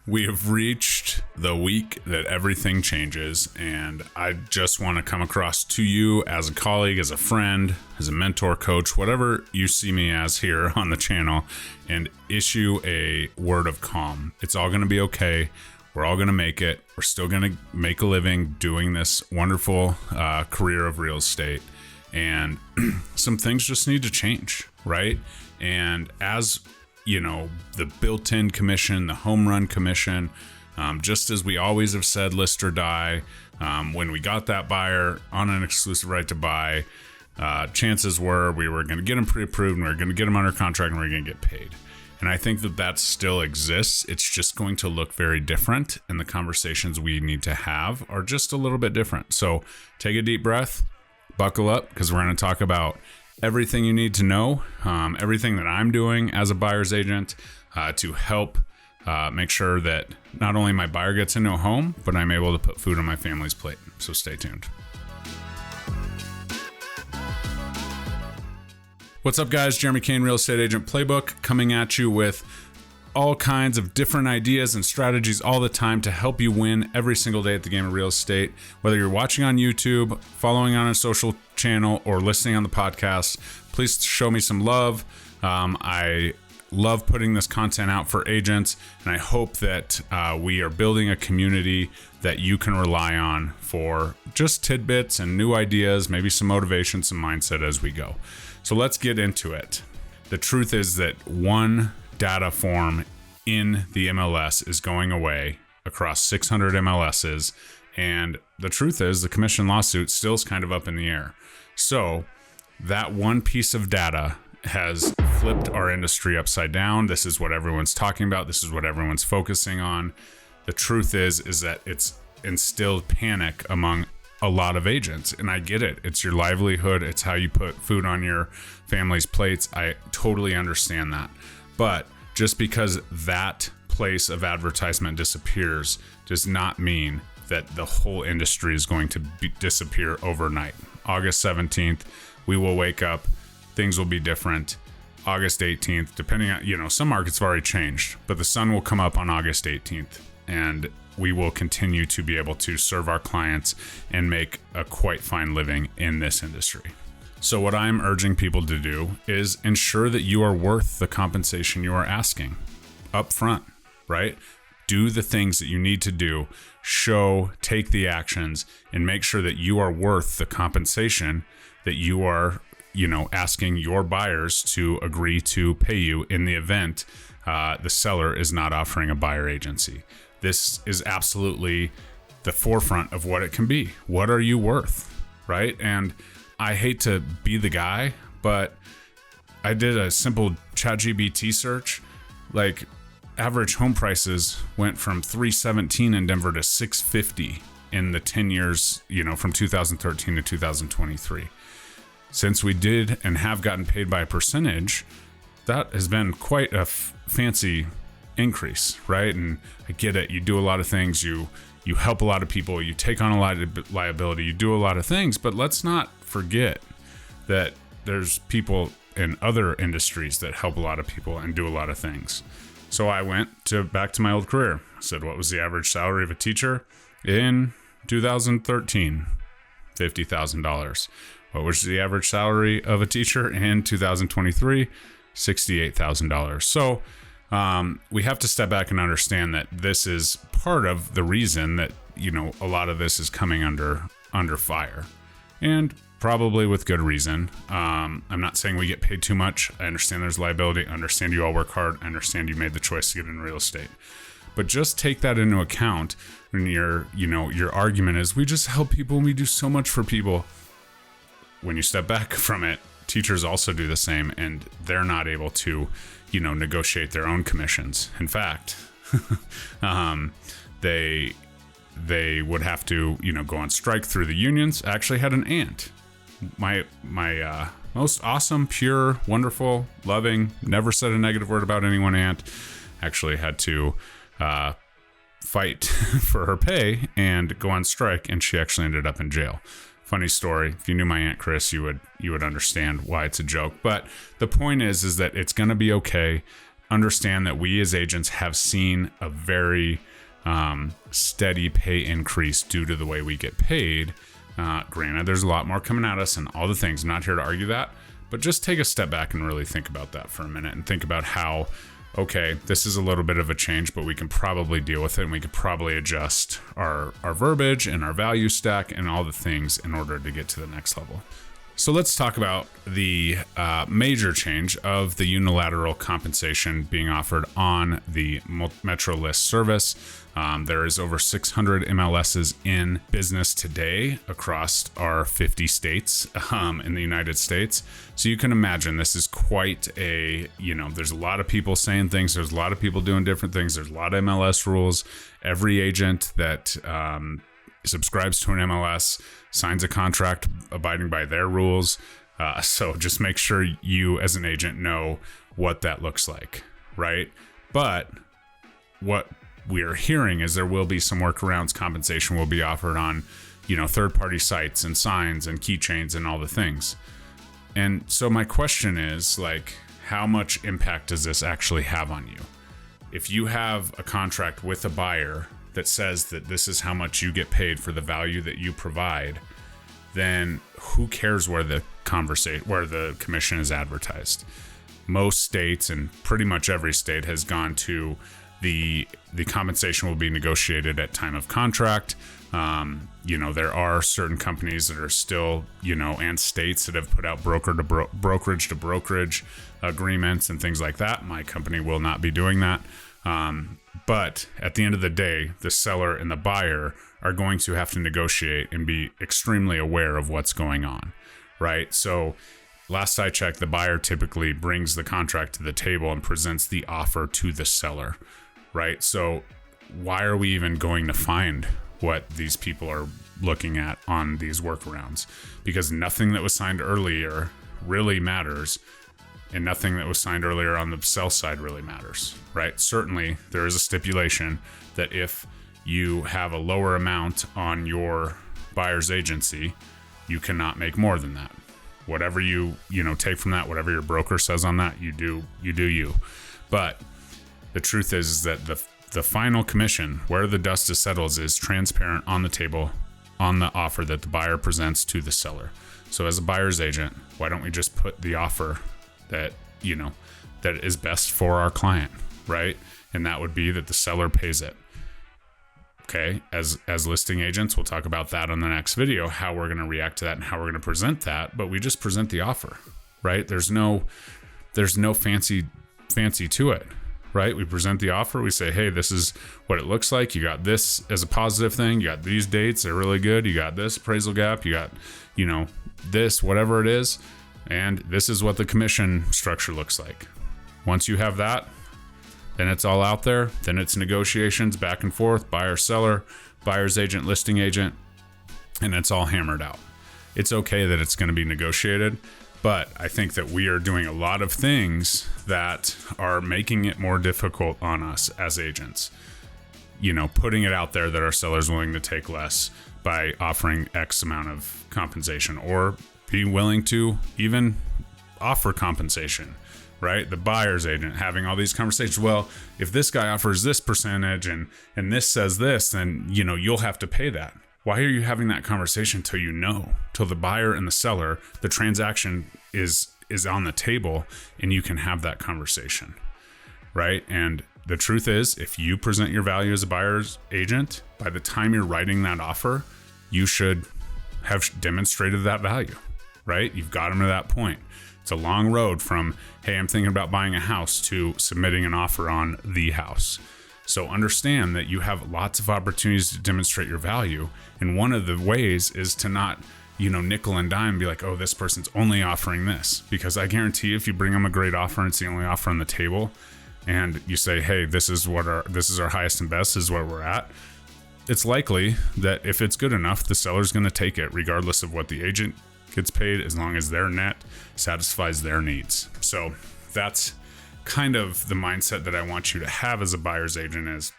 We have reached the week that everything changes, and I just want to come across to you as a colleague, as a friend, as a mentor, coach, whatever you see me as here on the channel, and issue a word of calm. It's all going to be okay. We're all going to make it. We're still going to make a living doing this wonderful career of real estate, and some things just need to change, right? And as you know, the built-in commission, the home run commission, just as we always have said, list or die. When we got that buyer on an exclusive right to buy, chances were we were going to get them pre-approved and we were going to get them under contract and we were going to get paid. And I think that still exists. It's just going to look very different, and the conversations we need to have are just a little bit different. So take a deep breath, buckle up, because we're going to talk about everything you need to know, everything that I'm doing as a buyer's agent to help make sure that not only my buyer gets into a home, but I'm able to put food on my family's plate. So stay tuned. What's up, guys? Jeremy Kane, Real Estate Agent Playbook, coming at you with all kinds of different ideas and strategies all the time to help you win every single day at the game of real estate. Whether you're watching on YouTube, following on a social channel, or listening on the podcast, please show me some love. I love putting this content out for agents, and I hope that we are building a community that you can rely on for just tidbits and new ideas, maybe some motivation, some mindset as we go. So let's get into it. The truth is that one data form in the MLS is going away across 600 MLSs, and the truth is the commission lawsuit still is kind of up in the air. So that one piece of data has flipped our industry upside down. This is what everyone's talking about. This is what everyone's focusing on. The truth is that it's instilled panic among a lot of agents, and I get it. It's your livelihood. It's how you put food on your family's plates. I totally understand that. But just because that place of advertisement disappears does not mean that the whole industry is going to disappear overnight. August 17th, we will wake up. Things will be different. August 18th, depending on, some markets have already changed, but the sun will come up on August 18th, and we will continue to be able to serve our clients and make a quite fine living in this industry. So what I'm urging people to do is ensure that you are worth the compensation you are asking up front, right? Do the things that you need to do, take the actions, and make sure that you are worth the compensation that you are, asking your buyers to agree to pay you in the event the seller is not offering a buyer agency. This is absolutely the forefront of what it can be. What are you worth, right? And I hate to be the guy, but I did a simple ChatGPT search. Like, average home prices went from $317 in Denver to $650 in the 10 years, from 2013 to 2023. Since we did and have gotten paid by a percentage, that has been quite a fancy increase, right? And I get it. You do a lot of things. You help a lot of people. You take on a lot of liability. You do a lot of things. But let's not forget that there's people in other industries that help a lot of people and do a lot of things. So I went back to my old career. I said, what was the average salary of a teacher in 2013? $50,000. What was the average salary of a teacher in 2023? $68,000. So we have to step back and understand that this is part of the reason that, a lot of this is coming under fire, and probably with good reason. I'm not saying we get paid too much. I understand there's liability. I understand you all work hard. I understand you made the choice to get into real estate, but just take that into account when your argument is we just help people and we do so much for people. When you step back from it, teachers also do the same, and they're not able to, negotiate their own commissions. In fact, they would have to, go on strike through the unions. I actually had an aunt, my most awesome, pure, wonderful, loving, never said a negative word about anyone aunt, actually had to fight for her pay and go on strike, and she actually ended up in jail. Funny story. If you knew my Aunt Chris, you would understand why it's a joke. But the point is that it's going to be okay. understand that we as agents have seen a very steady pay increase due to the way we get paid. Granted, there's a lot more coming at us and all the things. I'm not here to argue that, but just take a step back and really think about that for a minute and think about how, okay, this is a little bit of a change, but we can probably deal with it, and we could probably adjust our verbiage and our value stack and all the things in order to get to the next level. So let's talk about the major change of the unilateral compensation being offered on the Metro List service. There is over 600 MLSs in business today across our 50 states in the United States. So you can imagine this is quite a, there's a lot of people saying things. There's a lot of people doing different things. There's a lot of MLS rules. Every agent that subscribes to an MLS signs a contract abiding by their rules. So just make sure you as an agent know what that looks like, right? But what we are hearing is there will be some workarounds. Compensation will be offered on, third-party sites and signs and keychains and all the things. And so my question is, how much impact does this actually have on you? If you have a contract with a buyer that says that this is how much you get paid for the value that you provide, then who cares where the commission is advertised? Most states, and pretty much every state, has gone to the compensation will be negotiated at time of contract. There are certain companies that are still, and states that have put out brokerage to brokerage agreements and things like that. My company will not be doing that. But at the end of the day, the seller and the buyer are going to have to negotiate and be extremely aware of what's going on, right? So last I checked, the buyer typically brings the contract to the table and presents the offer to the seller, right? So why are we even going to find what these people are looking at on these workarounds? Because nothing that was signed earlier really matters, and nothing that was signed earlier on the sell side really matters, right? Certainly, there is a stipulation that if you have a lower amount on your buyer's agency, you cannot make more than that. Whatever you take from that, whatever your broker says on that, you do you. But the truth is that the final commission, where the dust is settled, is transparent on the table on the offer that the buyer presents to the seller. So as a buyer's agent, why don't we just put the offer that is best for our client, right? And that would be that the seller pays it. Okay, as listing agents, we'll talk about that on the next video, how we're going to react to that and how we're going to present that. But we just present the offer, right? There's no fancy to it, right? We present the offer. We say, hey, this is what it looks like. You got this as a positive thing. You got these dates, they're really good. You got this appraisal gap. You got, this, whatever it is. And this is what the commission structure looks like. Once you have that, then it's all out there. Then it's negotiations back and forth, buyer, seller, buyer's agent, listing agent, and it's all hammered out. It's okay that it's going to be negotiated, but I think that we are doing a lot of things that are making it more difficult on us as agents. Putting it out there that our seller's willing to take less by offering X amount of compensation, or be willing to even offer compensation, right? The buyer's agent having all these conversations. Well, if this guy offers this percentage and this says this, then, you'll have to pay that. Why are you having that conversation till the buyer and the seller, the transaction is on the table and you can have that conversation, right? And the truth is, if you present your value as a buyer's agent, by the time you're writing that offer, you should have demonstrated that value, right? You've got them to that point. It's a long road from, hey, I'm thinking about buying a house, to submitting an offer on the house. So understand that you have lots of opportunities to demonstrate your value. And one of the ways is to not, nickel and dime and be like, oh, this person's only offering this. Because I guarantee you, if you bring them a great offer and it's the only offer on the table, and you say, hey, this is our highest and best, this is where we're at, it's likely that if it's good enough, the seller's going to take it regardless of what the agent gets paid, as long as their net satisfies their needs. So that's kind of the mindset that I want you to have as a buyer's agent. Is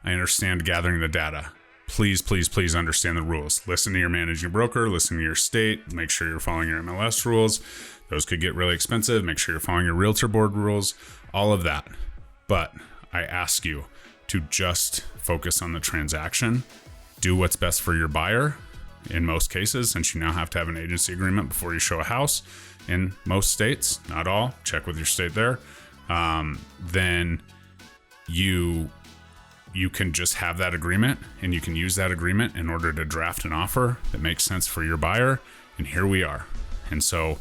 I understand gathering the data. please, please, please understand the rules. Listen to your managing broker, listen to your state, make sure you're following your MLS rules. Those could get really expensive. Make sure you're following your realtor board rules, all of that. But I ask you to just focus on the transaction. Do what's best for your buyer. In most cases, since you now have to have an agency agreement before you show a house in most states, not all, check with your state there, then you can just have that agreement, and you can use that agreement in order to draft an offer that makes sense for your buyer. And here we are. And so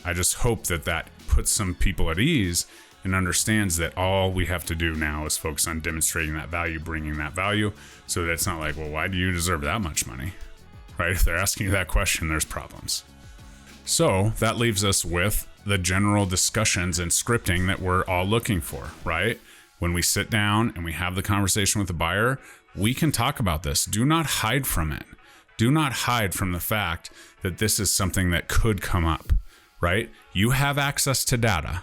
I just hope that puts some people at ease and understands that all we have to do now is focus on demonstrating that value, bringing that value, so that it's not like, well, why do you deserve that much money? Right? If they're asking you that question, there's problems. So that leaves us with the general discussions and scripting that we're all looking for, right? When we sit down and we have the conversation with the buyer, we can talk about this. Do not hide from it. Do not hide from the fact that this is something that could come up, right? You have access to data.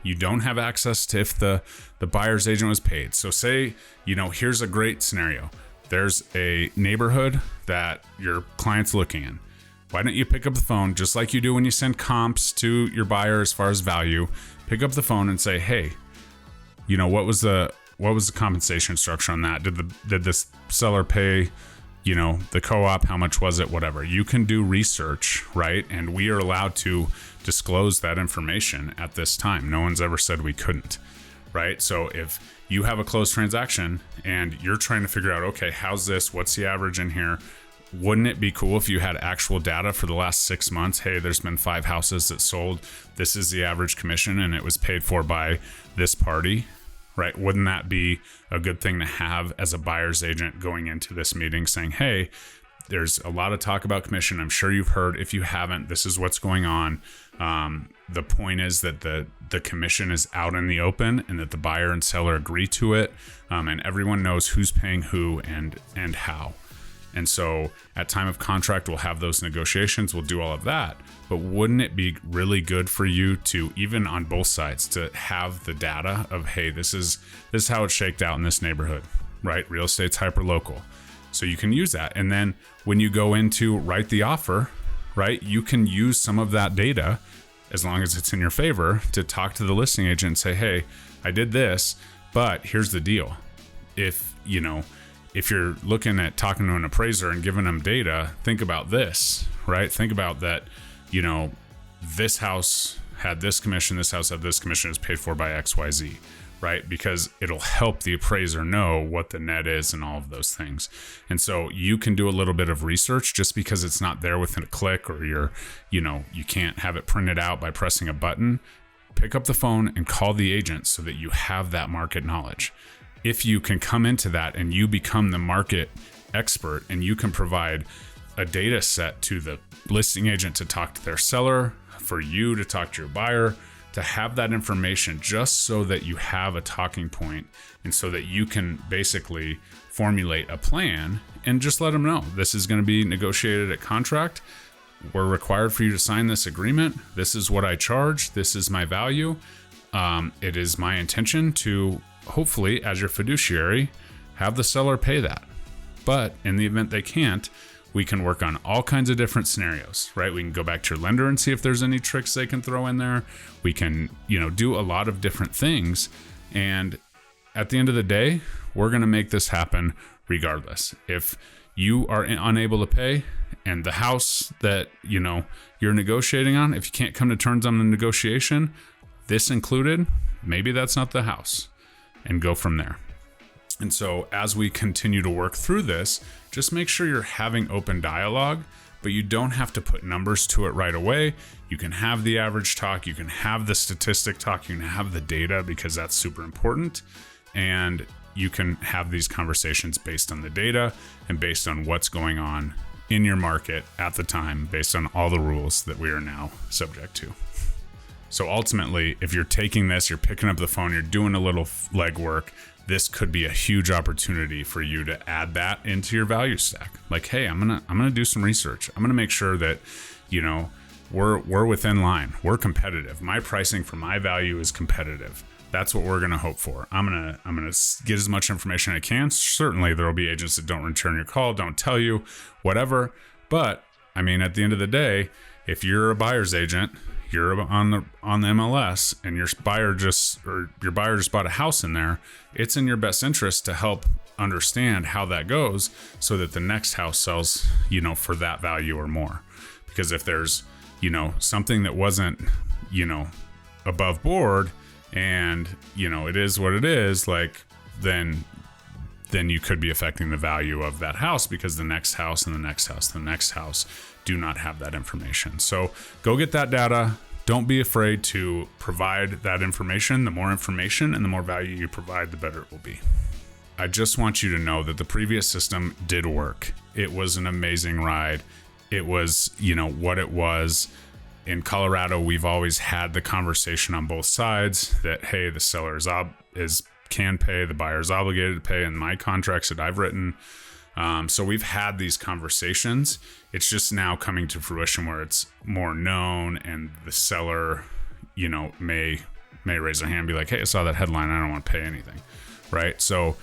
You don't have access to if the buyer's agent was paid. So say, here's a great scenario. There's a neighborhood that your client's looking in. Why don't you pick up the phone, just like you do when you send comps to your buyer as far as value? Pick up the phone and say, hey, what was the compensation structure on that? Did this seller pay, the co-op? How much was it? Whatever. You can do research, right? And we are allowed to disclose that information at this time. No one's ever said we couldn't, right? So if you have a closed transaction and you're trying to figure out, okay, how's this? What's the average in here? Wouldn't it be cool if you had actual data for the last 6 months? Hey, there's been 5 houses that sold. This is the average commission and it was paid for by this party, right? Wouldn't that be a good thing to have as a buyer's agent going into this meeting saying, hey, there's a lot of talk about commission. I'm sure you've heard. If you haven't, this is what's going on. The point is that the commission is out in the open and that the buyer and seller agree to it. And everyone knows who's paying who and how. And so at time of contract, we'll have those negotiations. We'll do all of that. But wouldn't it be really good for you to, even on both sides, to have the data of, hey, this is how it's shaked out in this neighborhood, right? Real estate's hyper local. So you can use that. And then when you go in to write the offer, right, you can use some of that data, as long as it's in your favor, to talk to the listing agent and say, hey, I did this, but here's the deal. If you're looking at talking to an appraiser and giving them data, think about this, right? Think about that, this house had this commission, this house had this commission, is paid for by XYZ, right? Because it'll help the appraiser know what the net is and all of those things. And so you can do a little bit of research just because it's not there within a click, or you can't have it printed out by pressing a button. Pick up the phone and call the agent so that you have that market knowledge. If you can come into that and you become the market expert and you can provide a data set to the listing agent to talk to their seller, for you to talk to your buyer, to have that information just so that you have a talking point and so that you can basically formulate a plan and just let them know this is going to be negotiated at contract. We're required for you to sign this agreement. This is what I charge. This is my value. It is my intention to hopefully, as your fiduciary, have the seller pay that. But in the event they can't, we can work on all kinds of different scenarios, right? We can go back to your lender and see if there's any tricks they can throw in there. We can, do a lot of different things. And at the end of the day, we're going to make this happen regardless. If you are unable to pay and the house that, you're negotiating on, if you can't come to terms on the negotiation, this included, maybe that's not the house, and go from there. And so as we continue to work through this, just make sure you're having open dialogue, but you don't have to put numbers to it right away. You can have the average talk, you can have the statistic talk, you can have the data, because that's super important. And you can have these conversations based on the data and based on what's going on in your market at the time, based on all the rules that we are now subject to. So ultimately, if you're taking this, you're picking up the phone, you're doing a little legwork, this could be a huge opportunity for you to add that into your value stack. Like, hey, I'm gonna do some research. I'm gonna make sure that, we're within line. We're competitive. My pricing for my value is competitive. That's what we're going to hope for. I'm going to get as much information I can. Certainly there will be agents that don't return your call, don't tell you, whatever. But I mean, at the end of the day, if you're a buyer's agent, you're on the MLS, and your buyer just bought a house in there, it's in your best interest to help understand how that goes so that the next house sells, for that value or more. Because if there's, something that wasn't, above board, and, it is what it is, like, then you could be affecting the value of that house, because the next house and the next house, the next house do not have that information. So go get that data. Don't be afraid to provide that information. The more information and the more value you provide, the better it will be. I just want you to know that the previous system did work. It was an amazing ride. It was, what it was. In Colorado, we've always had the conversation on both sides that, hey, the seller can pay, the buyer is obligated to pay in my contracts that I've written. So we've had these conversations. It's just now coming to fruition where it's more known, and the seller, may raise their hand and be like, hey, I saw that headline, I don't want to pay anything, right? So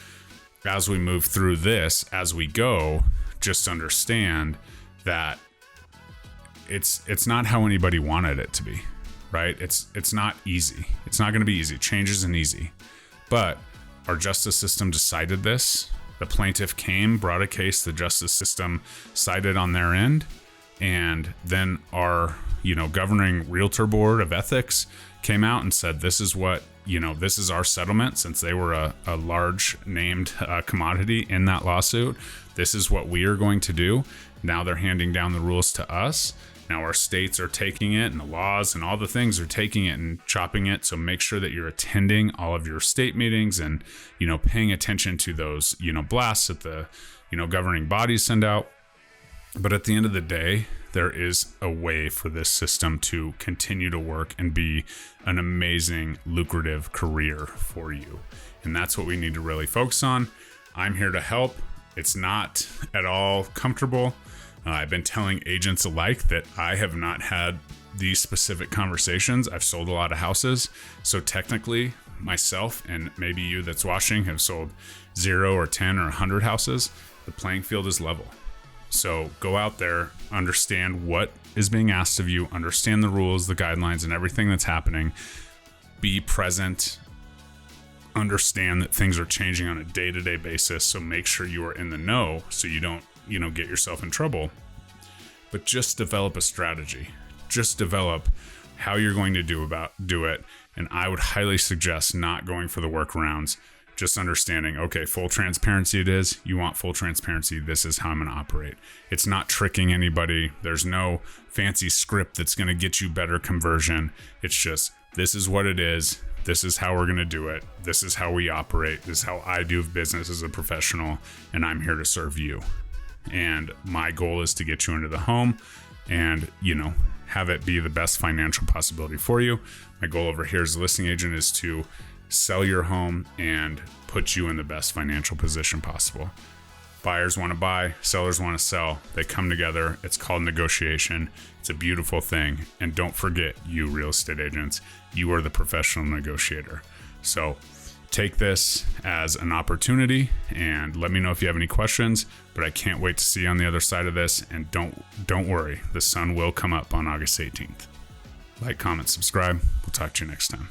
as we move through this, as we go, just understand that it's not how anybody wanted it to be, right? It's not easy. It's not going to be easy. Change isn't easy. But our justice system decided this. The plaintiff brought a case, the justice system sided on their end, and then our, governing realtor board of ethics came out and said, this is what, this is our settlement, since they were a large named commodity in that lawsuit. This is what we are going to do. Now they're handing down the rules to us. Now our states are taking it, and the laws and all the things are taking it and chopping it. So make sure that you're attending all of your state meetings and, paying attention to those, blasts that the, governing bodies send out. But at the end of the day, there is a way for this system to continue to work and be an amazing, lucrative career for you. And that's what we need to really focus on. I'm here to help. It's not at all comfortable. I've been telling agents alike that I have not had these specific conversations. I've sold a lot of houses. So technically, myself and maybe you that's watching have sold 0 or 10 or 100 houses. The playing field is level. So go out there, understand what is being asked of you, understand the rules, the guidelines, and everything that's happening. Be present. Understand that things are changing on a day-to-day basis. So make sure you are in the know so you don't get yourself in trouble. But just develop a strategy. Just develop how you're going to do it. And I would highly suggest not going for the workarounds. Just understanding, okay, full transparency it is. You want full transparency. This is how I'm going to operate. It's not tricking anybody. There's no fancy script that's going to get you better conversion. It's just, this is what it is. This is how we're going to do it. This is how we operate. This is how I do business as a professional. And I'm here to serve you. And my goal is to get you into the home and, have it be the best financial possibility for you. My goal over here as a listing agent is to sell your home and put you in the best financial position possible. Buyers want to buy, sellers want to sell. They come together. It's called negotiation. It's a beautiful thing. And don't forget, you real estate agents, you are the professional negotiator. So take this as an opportunity and let me know if you have any questions, but I can't wait to see you on the other side of this. And don't worry, the sun will come up on August 18th. Like, comment, subscribe. We'll talk to you next time.